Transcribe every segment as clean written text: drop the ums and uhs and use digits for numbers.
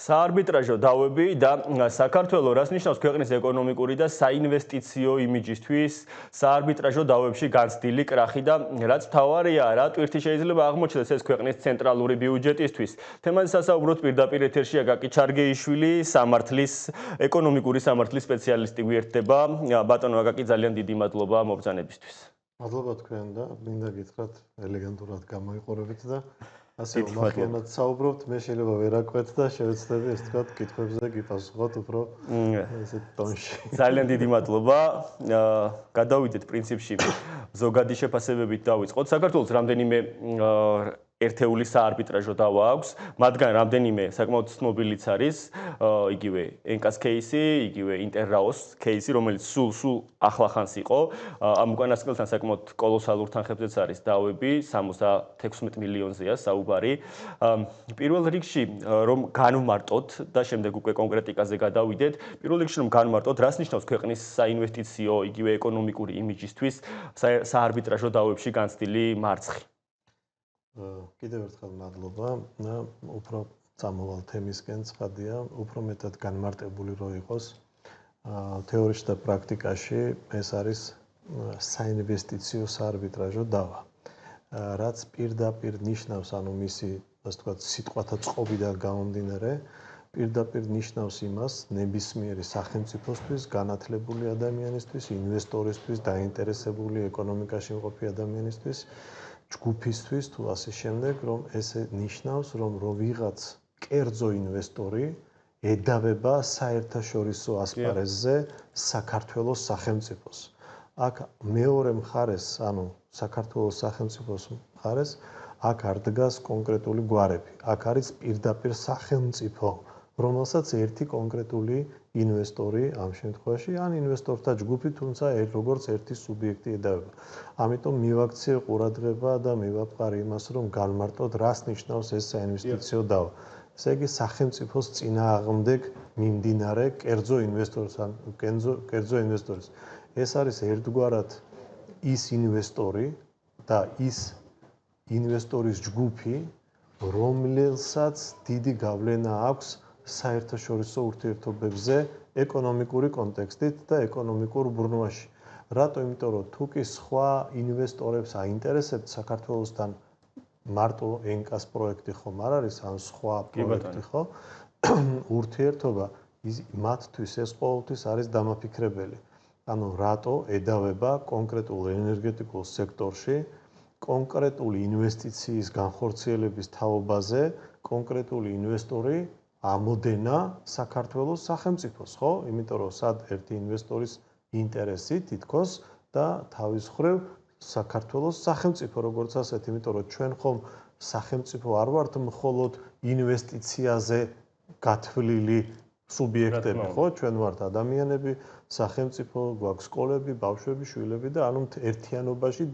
საარბიტრაჟო დავები და საქართველოს რას ნიშნავს ქვეყნის ეკონომიკური და საინვესტიციო იმიჯისთვის საარბიტრაჟო დავებში განცდილი კრახი და რაც მთავარია, რა ტვირთი შეიძლება აღმოჩნდეს ეს ქვეყნის ცენტრალური ბიუჯეტისთვის. თემაზე სასაუბროთ პირდაპირ ეთერში აკაკი ჩარგეიშვილი, სამართლის ეკონომიკური სამართლის სპეციალისტი გვერდება. ბატონო აკაკი, ძალიან დიდი მადლობა მობრძანებისთვის. მადლობა თქვენ და მინდა გითხრათ ელეგანტურად გამოიყურებით და ასე უმახიანად საუბრობთ, მე შეიძლება ვერ აკვეთ და შევეცდები ეს თქვათ კითხვებზე გიპასუხოთ უფრო ესეთ ტონში. ძალიან დიდი მადლობა. გადავიდეთ პრინციპში ზოგადი შეფასებებით დავიწყოთ. საქართველოს რამდენიმე ერთეული საარბიტრაჟო დავა აქვს, მათგან რამდენიმე საკმაოდ ცნობილიც არის, იგივე ენკას кейსი, იგივე ინტერრაოს кейსი, რომელიც სულ ახლახანს იყო. ამ უკანასკნელთან საკმაოდ კოლოსალურ თანხებზეც არის დავები, 76 მილიონზეა საუბარი. პირველ რიგში რომ განვმარტოთ და შემდეგ უკვე კონკრეტიკაზე გადავიდეთ, პირველ რიგში რომ განვმარტოთ, რას ნიშნავს ქვეყნის საინვესტიციო, იგივე ეკონომიკური იმიჯისთვის საარბიტრაჟო დავებში განცდილი მარცხი. კიდევ ერთხელ მადლობა და უფრო წამოვალ თემისკენ ცხადია, უფრო მეტად განმარტებული რო იყოს. თეორიაში და პრაქტიკაში ეს არის საინვესტიციო საარბიტრაჟო დავა. რაც პირდაპირ ნიშნავს, ანუ მისი, ასე ვთქვათ, სიტყვათა წყობიდან გამომდინარე, პირდაპირ ნიშნავს იმას, ნებისმიერი სახელმწიფოსთვის, განათლებული ადამიანისთვის, ინვესტორისთვის, დაინტერესებული ეკონომიკაში მყოფი ადამიანისთვის, ჯგუფისთვის თუ ასე შემდეგ, რომ ესე ნიშნავს, რომ ვიღაც კერძო ინვესტორი ედავება საერთაშორისო ასპარეზზე საქართველოს სახელმწიფოს. აქ მეორე მხარეს, ანუ საქართველოს სახელმწიფოს მხარეს, აქ არ დგას კონკრეტული გვარები. აქ არის პირდაპირ სახელმწიფო, რომელსაც ერთი კონკრეტული ინვესტორი ამ შემთხვევაში, ან ინვესტორთა ჯგუფი, თუმცა როგორც ერთი სუბიექტი ედავება. ამიტომ მივაქციე ყურადღება და მივაპყარი იმას, რომ განმარტოთ, რას ნიშნავს ეს საინვესტიციო დავა. ესე იგი, სახელმწიფოს წინააღმდეგ მიმდინარე კერძო ინვესტორის. ეს არის ერთგვარად ის ინვესტორი და ის ინვესტორის ჯგუფი, რომელსაც დიდი გავლენა აქვს საერთაშორისო ურთიერთობებზე ეკონომიკური კონტექსტით და ეკონომიკურ ბრუნვაში. რატო? იმიტომ რომ თუ კი სხვა ინვესტორებს აინტერესებთ საქართველოსთან მარტო ენკას პროექტი ხომ არ არის, ან სხვა პროექტი ხო? ურთიერთობა მათთვის ეს ყოველთვის არის დამაფიქრებელი. ანუ რატო ედავება კონკრეტულ ენერგეტიკულ სექტორში კონკრეტული ინვესტიციის განხორციელების თაობაზე კონკრეტული ინვესტორი ამოდენა საქართველოს სახელმწიფოს, ხო? იმიტომ რომ სად ერთი ინვესტორის ინტერესი თითქოს და თავის მხრივ საქართველოს სახელმწიფო როგორც ასეთ, იმიტომ რომ ჩვენ ხომ სახელმწიფო არ ვართ მხოლოდ ინვესტიციაზე გათვლილი სუბიექტები, ხო? ჩვენ ვართ ადამიანები, სახელმწიფო, გვაქვს სკოლები, ბავშვები, შვილები და ანუ ერთიანობაში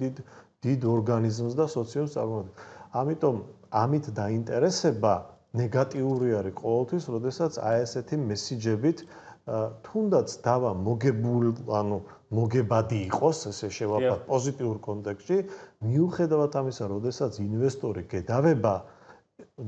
დიდ ორგანიზმს და სოციუმს წარმოადგენს. ამიტომ ამით დაინტერესება ნეგატიური არის ყოველთვის, როდესაც აი ესეთი მესიჯებით თუნდაც დავა მოგებადი იყოს, ესე შევაფათ პოზიტიურ კონტექსტში, მიუხედავად ამისა, როდესაც ინვესტორი გედავება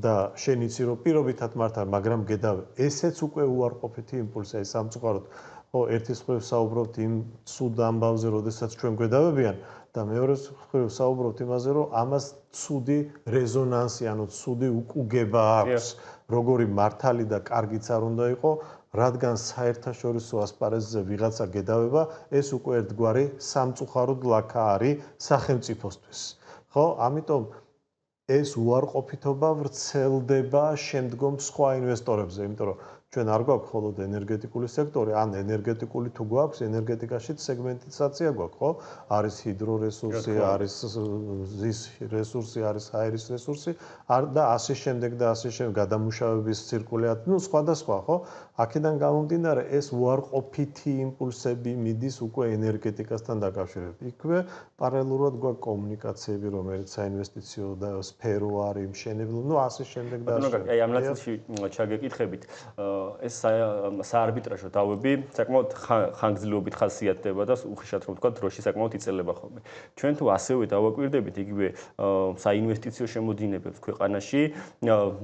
და შენ იცი რომ პირობითად მართა, მაგრამ გედავ, ესეც უკვე უარყოფითი იმპულსია, სამწუხაროდ. ხო, ერთის მხრივ საუბრობთ იმ ცუდ ამბავზე, როდესაც ჩვენ გვედავებიან და მეორეს მხრივ საუბრობთ იმაზე, რომ ამას ცუდი რეზონანსი, ანუ ცუდი უკუგება აქვს, როგორი მართალი და კარგიც არ უნდა იყო, რადგან საერთაშორისო ასპარეზზე ვიღაცა გედავება, ეს უკვე ერთგვარი სამწუხაროდ ლაქა არის სახელმწიფოსთვის. ხო, ამიტომ ეს უარყოფითობა ვრცელდება შემდგომ სხვა ინვესტორებზე, იმიტომ რომ ჩვენ არ გვაქვს მხოლოდ ენერგეტიკული სექტორი, ან ენერგეტიკული თუ გვაქვს, ენერგეტიკაშიც სეგმენტიზაცია გვაქვს, ხო? არის ჰიდრორესურსი, არის ზის რესურსი, არის აირის რესურსი, და ასე შემდეგ და ასე შემდეგ გადამუშავების ცირკულაცია, ну, სხვადასხვა, ხო? აქედან გამომდინარე, ეს უარყოფითი იმპულსები მიდის უკვე ენერგეტიკასთან დაკავშირებით. იქვე პარალელურად გვაქვს კომუნიკაციები, რომელიც საინვესტიციო და სფერო არის, მშენებლობა, ну, ასე შემდეგ და ასე შემდეგ. აი ამ ნაწილში ჩაგეკითხებით. ეს საარბიტრაჟო დავები საკმაოდ ხანგრძლივობით ხასიათდება და უხეშად რომ ვთქვა დროში საკმაოდ იწელება ხოლმე. ჩვენ თუ ასევე დავაკვირდებით იგივე საინვესტიციო შემოდინებებს ქვეყანაში,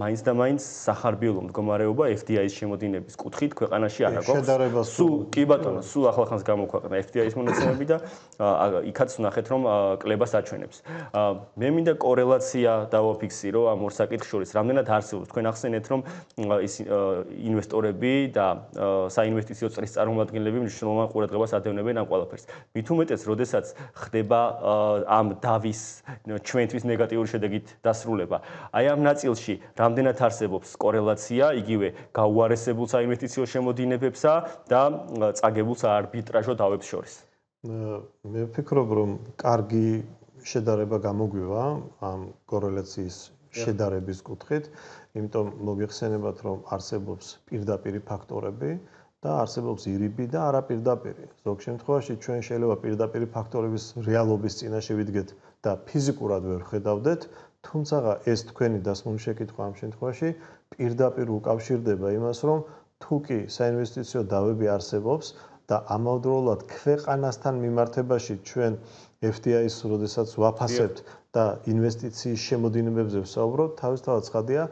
მაინც და მაინც სახარბიელო მდგომარეობა FDI-ის შემოდინების კუთხით ქვეყანაში არ აქვს. სულ კი ბატონო, სულ ახლახანს გამოქვეყნა FDI-ის მონაცემები და იქაც ვნახეთ რომ კლებას აჩვენებს. მე მინდა კორელაცია დავაფიქსირო ამ ორ საკითხს შორის. რამდენად არსებობს თქვენ ახსენეთ რომ ის ინვესტორები და საინვესტიციო წრის წარმომადგენლები მნიშვნელოვან ყურადღებას ადევნებენ ამ ყველაფერს. მით უმეტეს, როდესაც ხდება ამ დავის ჩვენთვის ნეგატიური შედეგით დასრულება. აი ამ ნაწილში რამდენად არსებობს კორელაცია იგივე გაუარესებულ საინვესტიციო შემოდინებებსა და წაგებულ საარბიტრაჟო დავებს შორის. მე ვფიქრობ, რომ კარგი შედარება გამოგვივა ამ კორელაციის შედარების კუთხით, იმიტომ მოგიხსენებათ, რომ არსებობს პირდაპირი ფაქტორები და არსებობს ირიბი და არაპირდაპირი. ზოგ შემთხვევაში ჩვენ შეიძლება პირდაპირი ფაქტორების რეალობის წინაშე ვიდგეთ და ფიზიკურად ვერ ხედავდეთ, თუმცა ეს თქვენი დასმული შეკითხვა ამ შემთხვევაში პირდაპირ უკავშირდება იმას, რომ თუ კი საინვესტიციო დავები არსებობს და ამავდროულად ქვეყანასთან მიმართებაში ჩვენ FDI-ს როდესაც ვაფასებთ და ინვესტიციის შემოდინებებზე ვსაუბრობთ, თავისთავად ცხადია,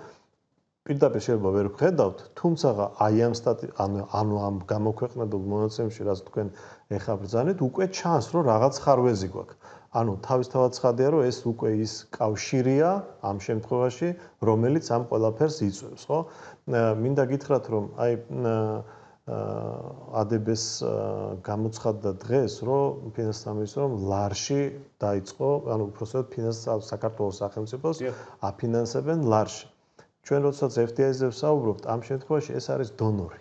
პირდაპირ შეიძლება ვერ ვხედავთ, თუმცა აი ამ გამოქვეყნებულ მონაცემებში, რაც თქვენ ეხლა ბრძანეთ, უკვე ჩანს, რომ რაღაც ხარვეზი გვაქვს. ანუ თავისთავად ცხადია, რომ ეს უკვე ის კავშირია ამ შემთხვევაში, რომელიც ამ ყველაფერს იწვევს, ხო? მინდა გითხრათ, რომ აი ADB-ს გამოცხადდა დღეს, რომ ფინანსთა მინისტრომ ლარში დაიწყო, ანუ უბრალოდ საქართველოს სახელმწიფოს აფინანსებენ ლარში. ჩვენ როდესაც FDI-ზე ვსაუბრობთ, ამ შემთხვევაში ეს არის დონორი.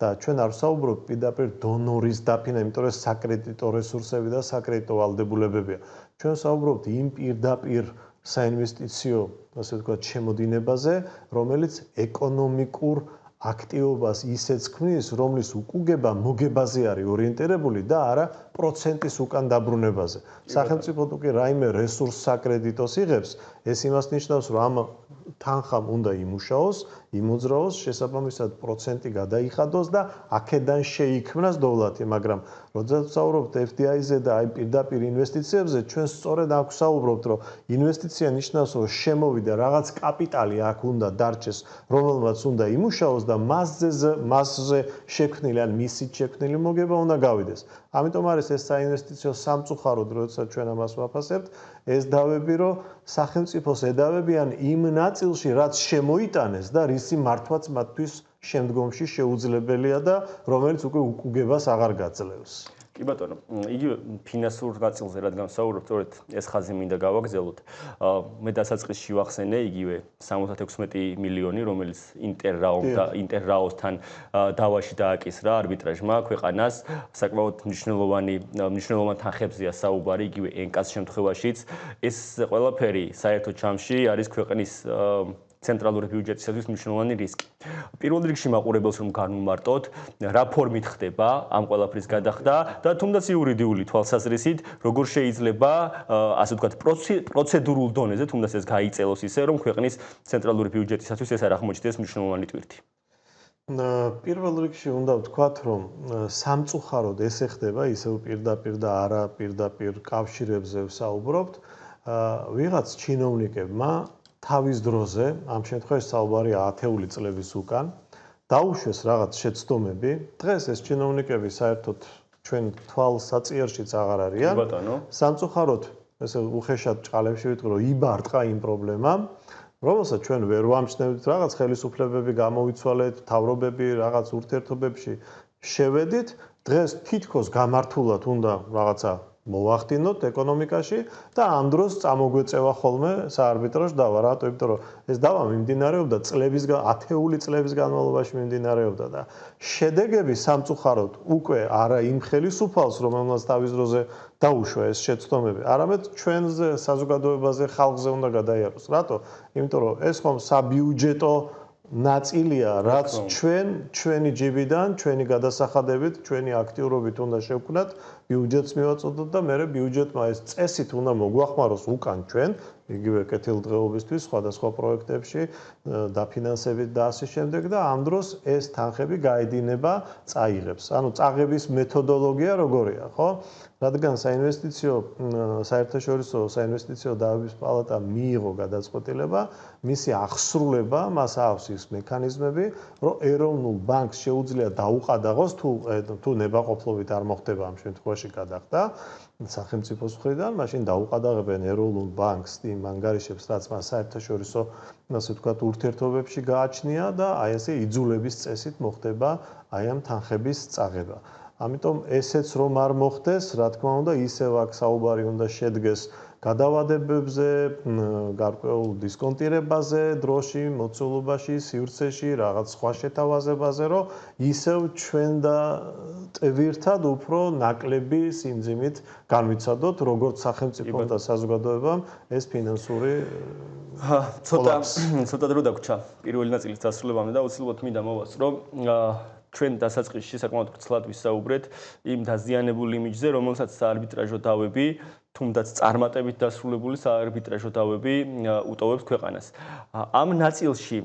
და ჩვენ არ ვსაუბრობთ პირდაპირ დონორის დაფინანსება, იმიტომ რომ საკრედიტო რესურსები და საკრედიტო ვალდებულებებია. ჩვენ ვსაუბრობთ იმ პირდაპირ საინვესტიციო, ასე ვთქვათ, შემოდინებაზე, რომელიც ეკონომიკურ აქტივობას ისეც ქმნის, რომლის უკუგება მოგებაზე არის ორიენტირებული და არა პროცენტის უკან დაბრუნებაზე. სახელმწიფო თუ კი რაიმე რესურს საკრედიტოს იღებს, ეს იმას ნიშნავს, რომ ამ თანხამ უნდა იმუშაოს, იმოძრაოს, შესაბამისად პროცენტი გადაიხადოს და აქედან შეიქმნას დოვლათი, მაგრამ როდესაც ვსაუბრობთ FDI-ზე და აი პირდაპირ ინვესტიციებზე, ჩვენ სწორედ აქ ვსაუბრობთ, რომ ინვესტიცია ნიშნავს, რომ შემოვიდა რაღაც კაპიტალი აქ უნდა დარჩეს, რომელმაც უნდა იმუშაოს და მასზე შექმნილი ან მისით შექმნილი მოგება უნდა გავიდეს. ამიტომ არის ეს საინვესტიციო სამწუხაროდ, როდესაც ჩვენ ამას ვაფასებთ, ეს დავები, რომ სახელმწიფოს ედავებიან იმ ნაწილში, რაც შემოიტანეს და რისი მართვაც მათთვის შემდგომში შეუძლებელია და რომელიც უკვე უკუგებას აღარ გაძლევს. კი ბატონო, იგივე ფინანსურ ნაწილზე რადგან ვსაუბრობთ, სწორედ ეს ხაზი მინდა გავაგზავნოთ. მე დასაწყისში ვახსენე იგივე 76 მილიონი, რომელიც ინტერრაოსთან დავაში დააკისრა არბიტრაჟმა ქვეყანას, საკმაოდ მნიშვნელოვან თანხებზეა საუბარი, იგივე ენკას შემთხვევაშიც. ეს ყველაფერი საერთო ჩამში არის ქვეყნის ცენტრალური ბიუჯეტისათვის მნიშვნელოვანი რისკი. პირველ რიგში მაყურებელს რომ განვმარტოთ, რა ფორმით ხდება ამ ყველაფრის გადახდა და თუნდაც იურიდიული თვალსაზრისით, როგორ შეიძლება, ასე ვთქვათ, პროცედურულ დონეზე თუნდაც ეს გაიწელოს ისე, რომ ქვეყნის ცენტრალური ბიუჯეტისათვის ეს არ აღმოჩნდეს მნიშვნელოვანი ტვირთი. პირველ რიგში უნდა ვთქვათ, რომ სამწუხაროდ ესე ხდება, ისევ პირდაპირ და არა პირდაპირ კავშირებზე ვსაუბრობთ, ვიღაც ჩინოვნიკებმა თავის დროზე, ამ შემთხვევაში საუბარია 10-ული წლების უკან, დაუშვეს რაღაც შეცდომები. დღეს ეს ჩინოვნიკები საერთოდ ჩვენ თვალსაწიერშიც აღარ არიან. სამწუხაროდ, ესე უხეშად ჭყალებში ვიტყვი, რომ იბარტყა იმ პრობლემამ, რომელსაც ჩვენ ვერ ვამჩნევთ, რაღაც ხელისუფლებები გამოვიცვალეთ, მთავრობები რაღაც ურთიერთობებში შევედით. დღეს თითქოს გამართულად უნდა რაღაცა მოვახდინოთ ეკონომიკაში და ამ დროს წამოგვეწევა ხოლმე საარბიტრაჟ დავა, რატო? იმიტომ რომ ეს დავა მიმდინარეობდა 10-ული წლების განმავლობაში მიმდინარეობდა და შედეგები სამწუხაროდ უკვე არა იმ ხელისუფალს, რომელმაც თავის დროზე დაუშვა ეს შეცდომები, არამედ ჩვენზე საზოგადოებაზე, ხალხზე უნდა გადაიაროს. რატო? იმიტომ რომ ეს ხომ საბიუჯეტო ნაწილია, რაც ჩვენი ჯიბიდან, ჩვენი გადასახადებით, ჩვენი აქტიურობით უნდა შევქმნათ, ბიუჯეტს მივაწოდოთ და მე ბიუჯეტმა ეს წესით უნდა მოგვახმაროს უკან ჩვენ, იგივე კეთილდღეობისთვის, სხვადასხვა პროექტებში, დაფინანსებით და ასე შემდეგ და ამ დროს ეს თანხები გაედინება წაიღებს. ანუ წაღების მეთოდოლოგია როგორია, ხო? რადგან საერთაშორისო საინვესტიციო დავების პალატა მიიღო გადაწყვეტილება, მისი აღსრულება მას აქვს ის მექანიზმები, რომ ეროვნულ ბანკს შეუძლია დაუყადაღოს თუ ნებაყოფლობით არ მოხდება ამ შემთხვევაში გადახდა სახელმწიფოს მხრიდან, მაშინ დაუყადაღებენ ეროვნულ ბანკს იმ ანგარიშებს, რაც მას საერთაშორისო, ასე ვთქვათ, ურთიერთობებში გააჩნია და აი ესე იძულების წესით მოხდება აი ამ თანხების წაღება. ამიტომ ესეც რომ არ მოხდეს, რა თქმა უნდა, ისევ აქ საუბარი უნდა შედგეს გადავადებებზე, გარკვეულ დისკონტირებაზე, დროში, მოცულობაში, სივრცეში, რაღაც სხვა შეთავაზებაზე, რომ ისევ ჩვენ და ტვირთად უფრო ნაკლები სიმძიმით განვიცადოთ, როგორც სახელმწიფომ და საზოგადოებამ ეს ფინანსური ცოტა დრო დაგვრჩა პირველი ნაწილის დასრულებამდე და უცილებლად მინდა მოვასწრო, ჩვენ დასაწყისში საკმაოდ ვრცლად ვისაუბრეთ იმ დაზიანებულ იმიჯზე, რომელსაც საარბიტრაჟო დავები, თუნდაც წარმატებით დასრულებული საარბიტრაჟო დავები უტოვებს ქვეყანას. ამ ნაწილში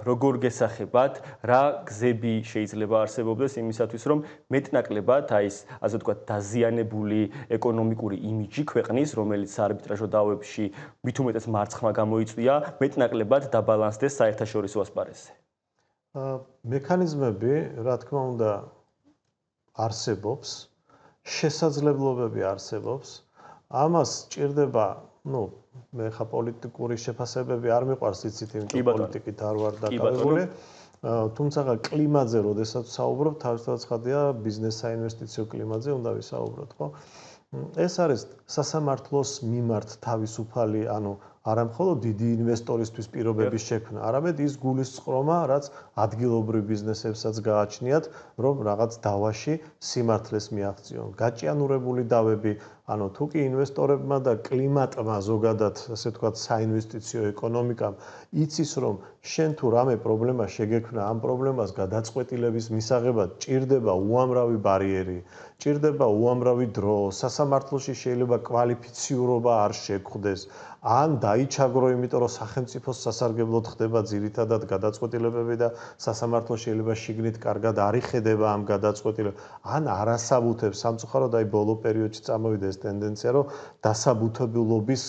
როგორ გესახებათ, რა გზები შეიძლება არსებობდეს იმისათვის, რომ მეტნაკლებად აი ეს, ასე ვთქვათ, დაზიანებული ეკონომიკური იმიჯი ქვეყნის, რომელიც საარბიტრაჟო დავებში მით უმეტეს მარცხმა გამოიწვია, მეტნაკლებად დაბალანსდეს საერთაშორისო ასპარეზზე. მექანიზმები, რა თქმა უნდა, არსებობს, შესაძლებლობები არსებობს. ამას ჭირდება, მე ხა პოლიტიკური შეფასებები არ მიყვარს, იცით, იმიტომ პოლიტიკით არ ვარ დაკავებული. თუმცა კლიმატზე, როდესაც ვსაუბრობ, თავისთავად ხადია ბიზნეს საინვესტიციო კლიმატზე უნდა ვისაუბროთ, ხო? ეს არის სასამართლოს მიმართ თავისუფალი, ანუ არა მხოლოდ დიდი ინვესტორისთვის პირობების შექმნა, არამედ ის გულისწყრომა, რაც ადგილობრივ ბიზნესებსაც გააჩნიათ, რომ რაღაც დავაში სიმართლეს მიაღწიონ. გაჭიანურებული დავები, ანუ თუ კი ინვესტორებმა და კლიმატმა ზოგადად, ასე ვთქვათ, საინვესტიციო ეკონომიკამ იცის, რომ შენ თუ რამე პრობლემა შეგექმნა, ამ პრობლემას გადაწყვეტილების მისაღებად ჭირდება უამრავი ბარიერი, ჭირდება უამრავი დრო, სასამართლოში შეიძლება კვალიფიციურობა არ შეგვხდეს, ან დაიჩაგრო, იმიტომ რომ სახელმწიფოს სასარგებლოდ ხდება ძირითადად გადაწყვეტილებები და სასამართლო შეიძლება შიგნით კარგად არ იხედება ამ გადაწყვეტილებებს, ან არასაბუთებს, სამწუხაროდ აი ბოლო პერიოდში წამოვიდა ეს ტენდენცია, რომ დასაბუთებულობის,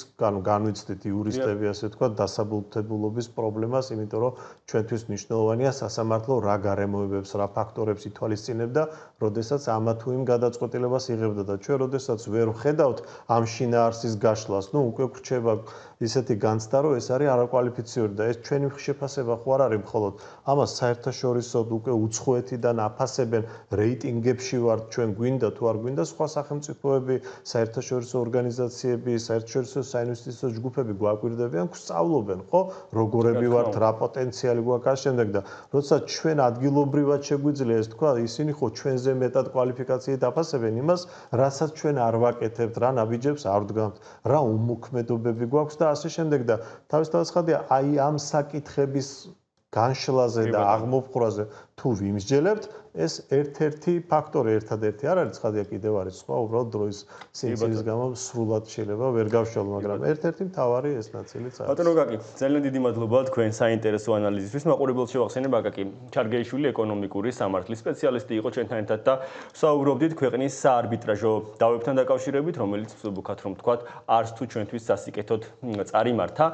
განვიცდით იურისტები, ასე ვთქვათ, დასაბუთებულობის პრობლემას, იმიტომ რომ ჩვენთვის მნიშვნელოვანია სასამართლო რა გარემოებებს, რა ფაქტორებს ითვალისწინებდა, როდესაც ამა თუ იმ გადაწყვეტილებას იღებდა და ჩვენ როდესაც ვერ ვხედავთ ამ შინაარსის გაშლას, უკვე გრჩება ისეთი განცდა, რომ ეს არის არაკვალიფიციური და ეს ჩვენი შეფასება ხო არ არის მხოლოდ ამას საერთაშორისოდ უკვე უცხოეთიდან აფასებენ რეიტინგებში ვართ ჩვენ გვინდა თუ არ გვინდა სხვა სახელმწიფოები, საერთაშორისო ორგანიზაციები, საერთაშორისო საინვესტიციო ჯგუფები გვაკვირდებიან, გვსწავლობენ, ხო, როგორები ვართ, რა პოტენციალი გვაქვს ამ შემდეგ და როდესაც ჩვენ ადგილობრივად შეგვიძლია ეს თქვა, ისინი ხო ჩვენზე მეტად კვალიფიკაციით აფასებენ იმას, რასაც ჩვენ არ ვაკეთებთ, რა ნაბიჯებს არ ვდგამთ, რა უმოქმედობები გვაქვს და ასე შემდეგ და თავისთავად ხადია აი ამ საკითხების განშლაზე და აღმოფხვრაზე თუ ვიმსჯელებთ, ეს ერთ-ერთი ფაქტორი ერთადერთი არ არის, ხადია კიდევ არის სხვა, უბრალოდ დროის სინცილის გამო სრულად შეიძლება ვერ გავშალო, მაგრამ ერთ-ერთი მთავარი ეს ნაწილიც არის. ბატონო გაკი, ძალიან დიდი მადლობა თქვენ საინტერესო ანალიზისთვის. მაყურებელს შევახსენებ აკაკი ჩარგეიშვილი ეკონომიკური სამართლის სპეციალისტი იყო ჩვენთან ერთად და საუბრობდით ქვეყნის საარბიტრაჟო დავებთან დაკავშირებით, რომელიც ვსუბუქად რომ თქვათ, არც თუ ჩვენთვის სასიკეთოდ წარიმართა.